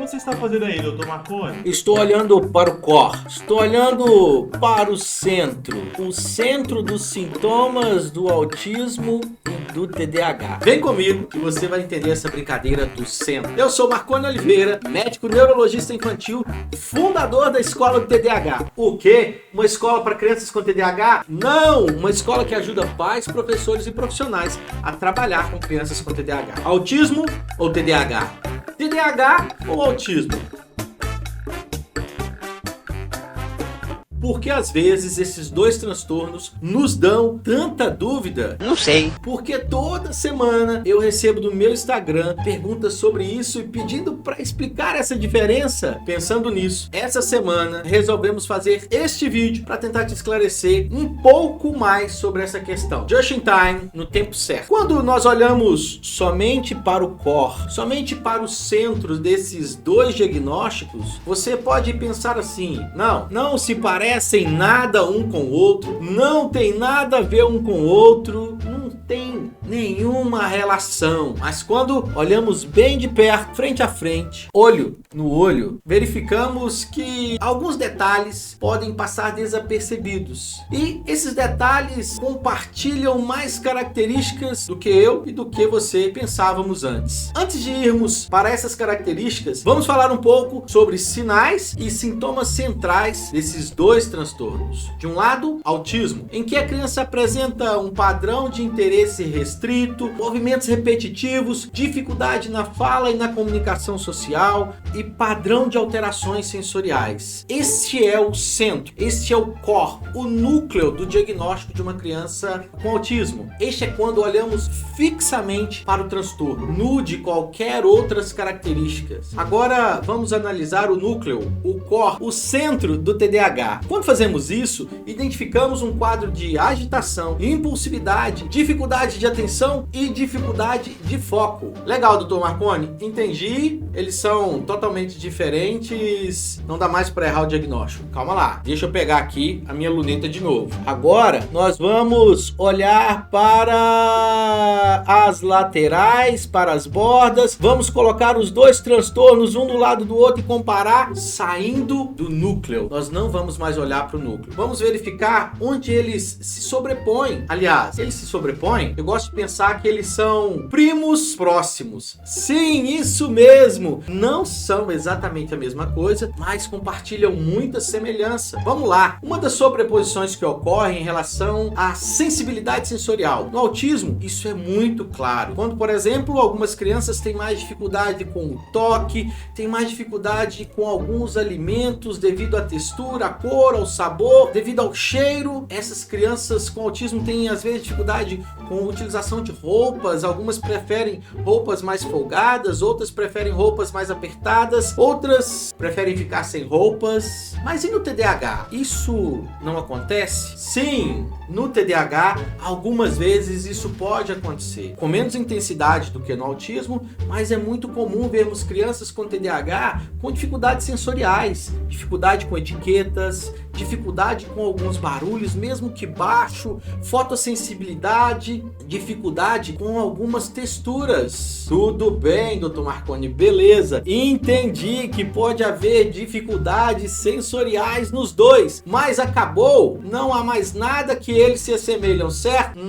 você está fazendo aí, doutor Marconi? Estou olhando para o core, estou olhando para o centro dos sintomas do autismo e do TDAH. Vem comigo que você vai entender essa brincadeira do centro. Eu sou Marconi Oliveira, médico neurologista infantil, fundador da escola do TDAH. O quê? Uma escola para crianças com TDAH? Não! Uma escola que ajuda pais, professores e profissionais a trabalhar com crianças com TDAH. Autismo ou TDAH? TDAH ou autismo? Porque às vezes esses dois transtornos nos dão tanta dúvida? Não sei. Porque toda semana eu recebo no meu Instagram perguntas sobre isso e pedindo para explicar essa diferença. Pensando nisso, essa semana resolvemos fazer este vídeo para tentar te esclarecer um pouco mais sobre essa questão. Just in time, no tempo certo. Quando nós olhamos somente para o core, somente para o centro desses dois diagnósticos, você pode pensar assim: não se parecem nada um com o outro, não tem nada a ver um com o outro, não tem nenhuma relação. Mas quando olhamos bem de perto, frente a frente, olho no olho, verificamos que alguns detalhes podem passar desapercebidos. E esses detalhes compartilham mais características do que eu e do que você pensávamos antes. Antes de irmos para essas características, vamos falar um pouco sobre sinais e sintomas centrais desses dois transtornos. De um lado, autismo, em que a criança apresenta um padrão de interesse restrito, movimentos repetitivos, dificuldade na fala e na comunicação social e padrão de alterações sensoriais. Este é o centro, este é o core, o núcleo do diagnóstico de uma criança com autismo. Este é quando olhamos fixamente para o transtorno, de qualquer outras características. Agora vamos analisar o núcleo, o core, o centro do TDAH. Quando fazemos isso, identificamos um quadro de agitação, impulsividade, dificuldade de atenção e dificuldade de foco. Legal, doutor Marconi? Entendi. Eles são totalmente diferentes. Não dá mais para errar o diagnóstico. Calma lá. Deixa eu pegar aqui a minha luneta de novo. Agora, nós vamos olhar para as laterais, para as bordas. Vamos colocar os dois transtornos um do lado do outro e comparar, saindo do núcleo. Nós não vamos mais olhar para o núcleo. Vamos verificar onde eles se sobrepõem. Aliás, eles se sobrepõem, eu gosto de pensar que eles são primos próximos. Sim, isso mesmo. Não são exatamente a mesma coisa, mas compartilham muita semelhança. Vamos lá. Uma das sobreposições que ocorre em relação à sensibilidade sensorial. No autismo, isso é muito claro. Quando, por exemplo, algumas crianças têm mais dificuldade com o toque, têm mais dificuldade com alguns alimentos devido à textura, à cor, ao sabor, devido ao cheiro. Essas crianças com autismo têm às vezes dificuldade com a utilização de roupas. Algumas preferem roupas mais folgadas, outras preferem roupas mais apertadas, outras preferem ficar sem roupas. Mas e no TDAH? Isso não acontece? Sim, no TDAH algumas vezes isso pode acontecer, com menos intensidade do que no autismo, mas é muito comum vermos crianças com TDAH com dificuldades sensoriais, dificuldade com etiquetas, dificuldade com alguns barulhos, mesmo que baixo, fotossensibilidade, dificuldade com algumas texturas. Tudo bem, doutor Marconi, beleza. Entendi que pode haver dificuldades sensoriais nos dois, mas acabou? Não há mais nada que eles se assemelham, certo?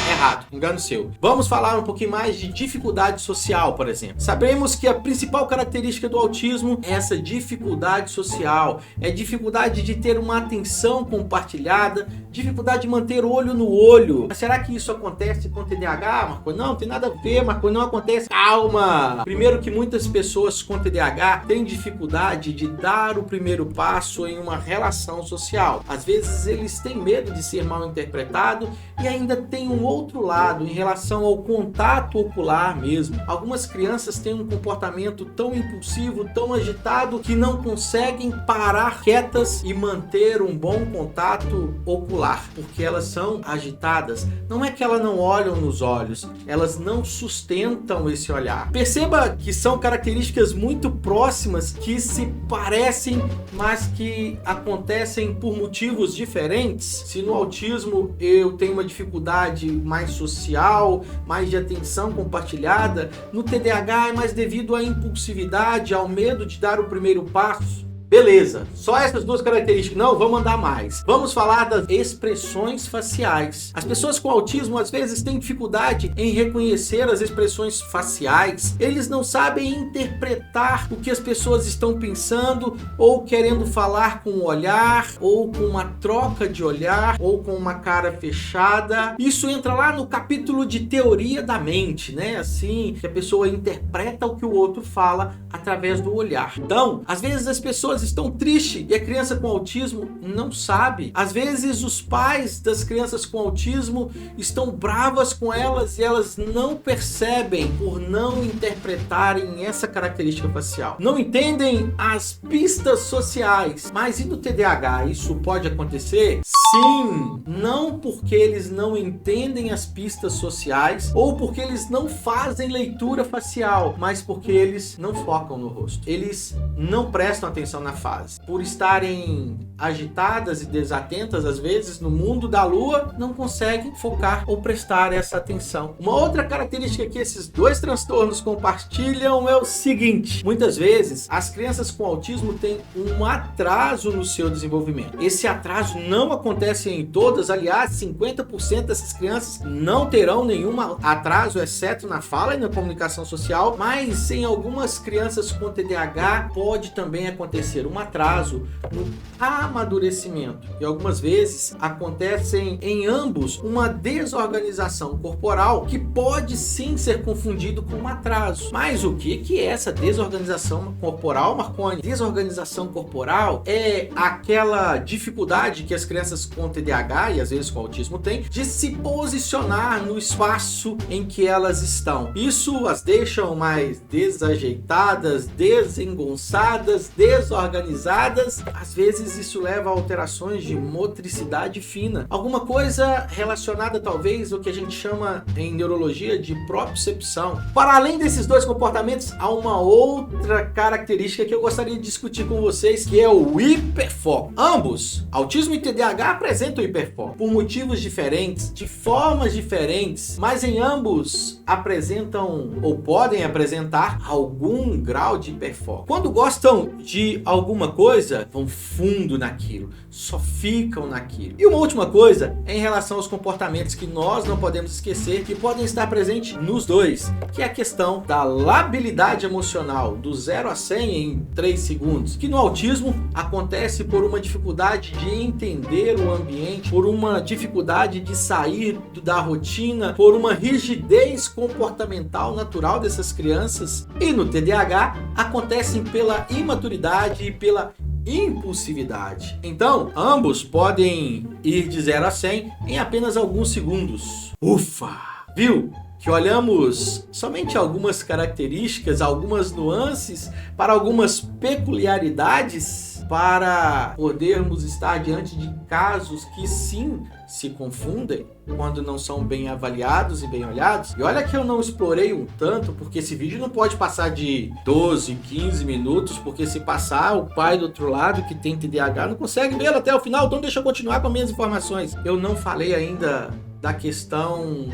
Errado, engano seu. Vamos falar um pouquinho mais de dificuldade social, por exemplo. Sabemos que a principal característica do autismo é essa dificuldade social, é dificuldade de ter uma atenção compartilhada, dificuldade de manter o olho no olho. Mas será que isso acontece com TDAH, Marconi? Não, tem nada a ver, Marconi, não acontece. Calma! Primeiro que muitas pessoas com TDAH têm dificuldade de dar o primeiro passo em uma relação social. Às vezes eles têm medo de ser mal interpretado e ainda tem um outro lado em relação ao contato ocular mesmo. Algumas crianças têm um comportamento tão impulsivo, tão agitado, que não conseguem parar quietas e manter um bom contato ocular, porque elas são agitadas. Não é que ela não olham nos olhos, elas não sustentam esse olhar. Perceba que são características muito próximas que se parecem, mas que acontecem por motivos diferentes. Se no autismo eu tenho uma dificuldade mais social, mais de atenção compartilhada, no TDAH é mais devido à impulsividade, ao medo de dar o primeiro passo. Beleza, só essas duas características. Não, vamos andar mais. Vamos falar das expressões faciais. As pessoas com autismo às vezes têm dificuldade em reconhecer as expressões faciais. Eles não sabem interpretar o que as pessoas estão pensando ou querendo falar com o olhar, ou com uma troca de olhar, ou com uma cara fechada. Isso entra lá no capítulo de teoria da mente, né? Assim, que a pessoa interpreta o que o outro fala através do olhar. Então, às vezes as pessoas estão tristes e a criança com autismo não sabe. Às vezes os pais das crianças com autismo estão bravas com elas e elas não percebem por não interpretarem essa característica facial. Não entendem as pistas sociais. Mas e no TDAH? Isso pode acontecer? Sim! Não porque eles não entendem as pistas sociais ou porque eles não fazem leitura facial, mas porque eles não focam no rosto. Eles não prestam atenção na fase. Por estarem agitadas e desatentas, às vezes, no mundo da lua, não conseguem focar ou prestar essa atenção. Uma outra característica que esses dois transtornos compartilham é o seguinte: muitas vezes, as crianças com autismo têm um atraso no seu desenvolvimento. Esse atraso não acontece em todas, aliás, 50% dessas crianças não terão nenhum atraso, exceto na fala e na comunicação social, mas em algumas crianças com TDAH pode também acontecer um atraso no amadurecimento. E algumas vezes acontecem em ambos uma desorganização corporal que pode sim ser confundido com um atraso. Mas o que é essa desorganização corporal, Marconi? Desorganização corporal é aquela dificuldade que as crianças com TDAH e às vezes com autismo têm de se posicionar no espaço em que elas estão. Isso as deixam mais desajeitadas, desengonçadas, desorganizadas. Às vezes isso leva a alterações de motricidade fina. Alguma coisa relacionada talvez ao que a gente chama em neurologia de propriocepção. Para além desses dois comportamentos, há uma outra característica que eu gostaria de discutir com vocês, que é o hiperfoco. Ambos, autismo e TDAH, apresentam hiperfoco por motivos diferentes, de formas diferentes, mas em ambos apresentam ou podem apresentar algum grau de hiperfoco. Quando gostam de alguma coisa, vão fundo naquilo, só ficam naquilo. E uma última coisa é em relação aos comportamentos que nós não podemos esquecer, que podem estar presentes nos dois, que é a questão da labilidade emocional, do 0 a 100 em 3 segundos, que no autismo acontece por uma dificuldade de entender o ambiente, por uma dificuldade de sair da rotina, por uma rigidez comportamental natural dessas crianças. E no TDAH acontecem pela imaturidade e pela impulsividade. Então, ambos podem ir de 0 a 100 em apenas alguns segundos. Ufa! Viu? Que olhamos somente algumas características, algumas nuances, para algumas peculiaridades, para podermos estar diante de casos que sim se confundem quando não são bem avaliados e bem olhados. E olha que eu não explorei um tanto, porque esse vídeo não pode passar de 12, 15 minutos, porque se passar, o pai do outro lado que tem TDAH não consegue vê-lo até o final, então deixa eu continuar com as minhas informações. Eu não falei ainda da questão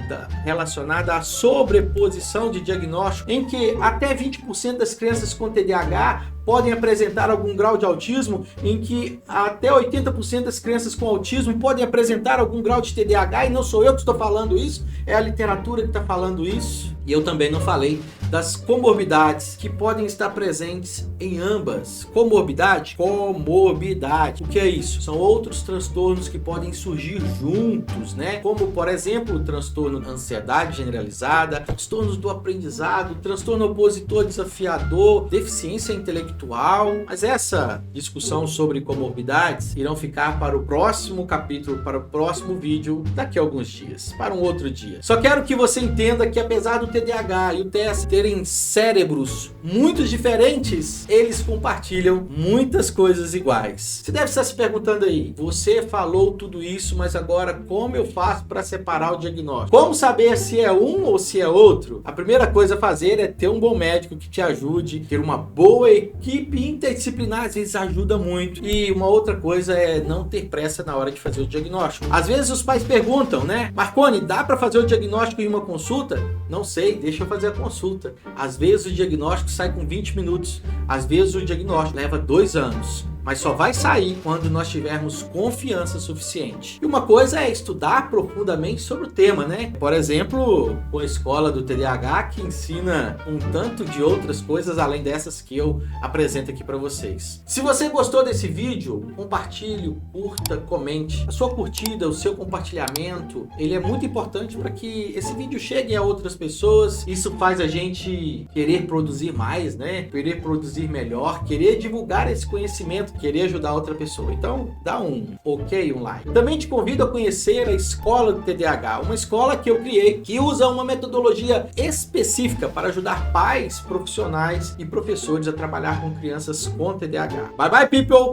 relacionada à sobreposição de diagnóstico, em que até 20% das crianças com TDAH podem apresentar algum grau de autismo, em que até 80% das crianças com autismo podem apresentar algum grau de TDAH, e não sou eu que estou falando isso, é a literatura que está falando isso. E eu também não falei das comorbidades que podem estar presentes em ambas. Comorbidade? Comorbidade. O que é isso? São outros transtornos que podem surgir juntos, né? Como, por exemplo, o transtorno ansiedade generalizada, transtornos do aprendizado, transtorno opositor desafiador, deficiência intelectual. Mas essa discussão sobre comorbidades irão ficar para o próximo capítulo, para o próximo vídeo, daqui a alguns dias, para um outro dia. Só quero que você entenda que apesar do TDAH e o TS terem cérebros muito diferentes, eles compartilham muitas coisas iguais. Você deve estar se perguntando aí, você falou tudo isso, mas agora como eu faço para separar o diagnóstico? Como saber se é um ou se é outro? A primeira coisa a fazer é ter um bom médico que te ajude, ter uma boa equipe interdisciplinar, às vezes ajuda muito. E uma outra coisa é não ter pressa na hora de fazer o diagnóstico. Às vezes os pais perguntam, né? Marconi, dá para fazer o diagnóstico em uma consulta? Não sei, deixa eu fazer a consulta. Às vezes o diagnóstico sai com 20 minutos. Às vezes o diagnóstico leva 2 anos. Mas só vai sair quando nós tivermos confiança suficiente. E uma coisa é estudar profundamente sobre o tema, né? Por exemplo, a escola do TDAH que ensina um tanto de outras coisas além dessas que eu apresento aqui para vocês. Se você gostou desse vídeo, compartilhe, curta, comente. A sua curtida, o seu compartilhamento, ele é muito importante para que esse vídeo chegue a outras pessoas. Isso faz a gente querer produzir mais, né? Querer produzir melhor, querer divulgar esse conhecimento, querer ajudar outra pessoa. Então, dá um ok, um like. Também te convido a conhecer a Escola do TDAH, uma escola que eu criei que usa uma metodologia específica para ajudar pais, profissionais e professores a trabalhar com crianças com TDAH. Bye bye, people!